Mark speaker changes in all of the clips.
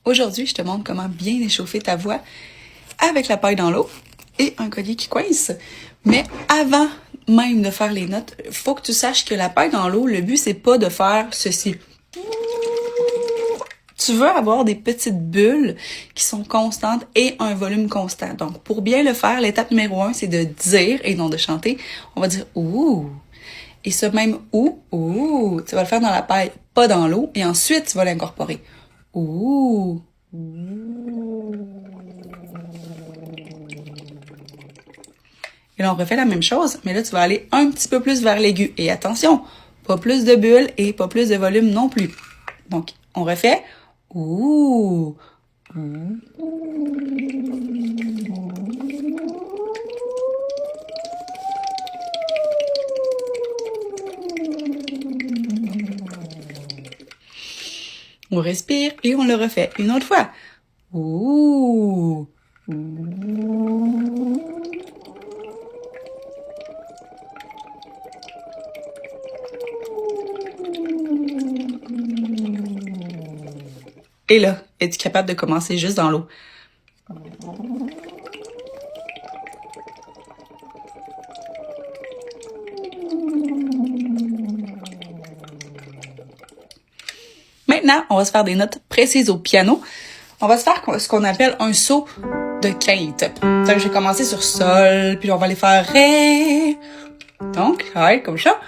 Speaker 1: Aujourd'hui, je te montre comment bien échauffer ta voix avec la paille dans l'eau et un collier qui coince. Mais avant même de faire les notes, faut que tu saches que la paille dans l'eau, le but, c'est pas de faire ceci. Tu veux avoir des petites bulles qui sont constantes et un volume constant. Donc, pour bien le faire, l'étape numéro 1, c'est de dire et non de chanter. On va dire « ouh ». Et ce même « ouh », tu vas le faire dans la paille, pas dans l'eau. Et ensuite, tu vas l'incorporer. « Ouh ». Et là, on refait la même chose, mais là, tu vas aller un petit peu plus vers l'aigu. Et attention, pas plus de bulles et pas plus de volume non plus. Donc, on refait. Ouh. On respire et on le refait une autre fois. Ouh. Et là, es-tu capable de commencer juste dans l'eau? Maintenant, on va se faire des notes précises au piano. On va se faire ce qu'on appelle un saut de quinte. Donc, je vais commencer sur sol, puis on va aller faire ré. Donc, ça va être comme ça.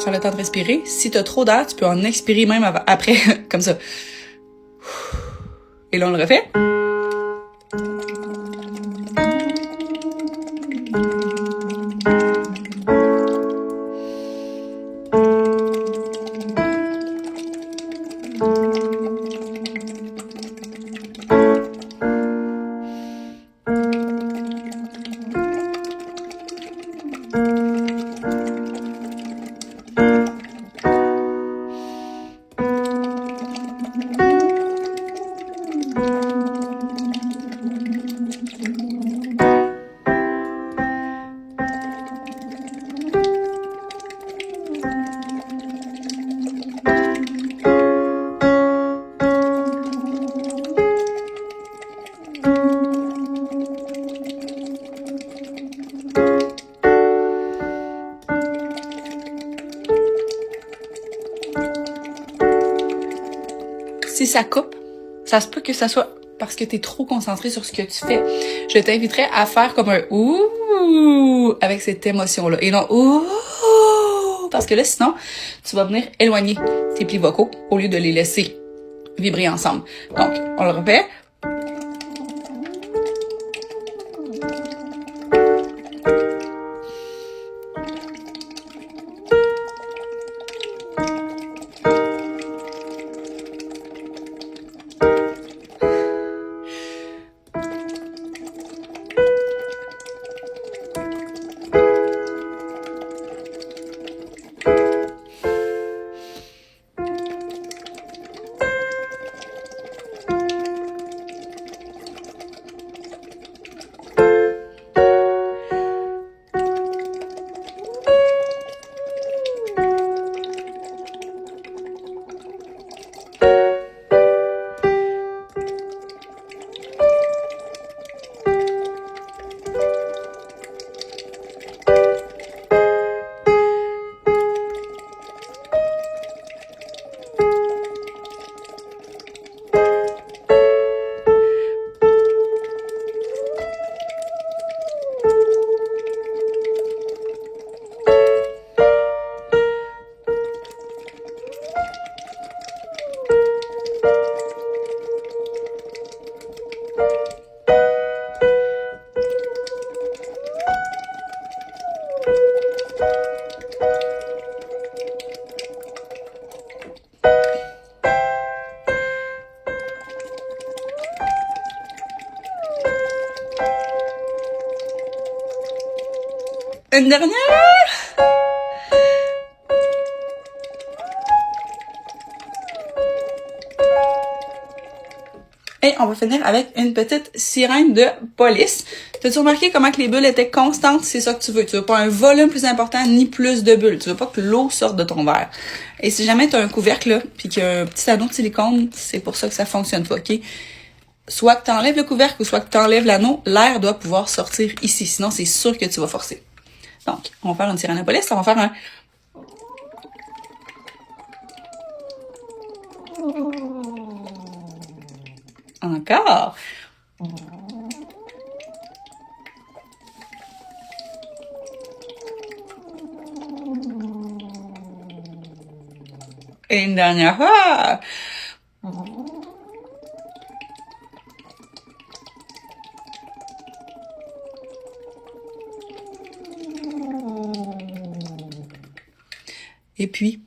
Speaker 1: Prends le temps de respirer. Si tu as trop d'air, tu peux en expirer même après, comme ça. Et là, on le refait. Si ça coupe, ça se peut que ça soit parce que tu es trop concentré sur ce que tu fais. Je t'inviterais à faire comme un « ouh » avec cette émotion-là. Et non « ouh » parce que là, sinon, tu vas venir éloigner tes plis vocaux au lieu de les laisser vibrer ensemble. Donc, on le répète. Une dernière. Et on va finir avec une petite sirène de police. T'as-tu remarqué comment que les bulles étaient constantes? C'est ça que tu veux. Tu veux pas un volume plus important ni plus de bulles. Tu veux pas que l'eau sorte de ton verre. Et si jamais t'as un couvercle là, puis qu'il y a un petit anneau de silicone, c'est pour ça que ça fonctionne pas, ok? Soit que t'enlèves le couvercle ou soit que t'enlèves l'anneau, l'air doit pouvoir sortir ici. Sinon, c'est sûr que tu vas forcer. Donc, on va faire une sirène de police. On va faire un... Encore. Et une dernière fois. Et puis,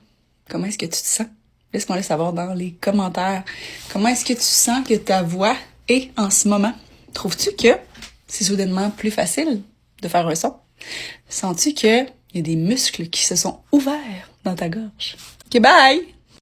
Speaker 1: comment est-ce que tu te sens? Laisse-moi le savoir dans les commentaires. Comment est-ce que tu sens que ta voix est en ce moment? Trouves-tu que c'est soudainement plus facile de faire un son? Sens-tu qu'il y a des muscles qui se sont ouverts dans ta gorge? Ok, bye!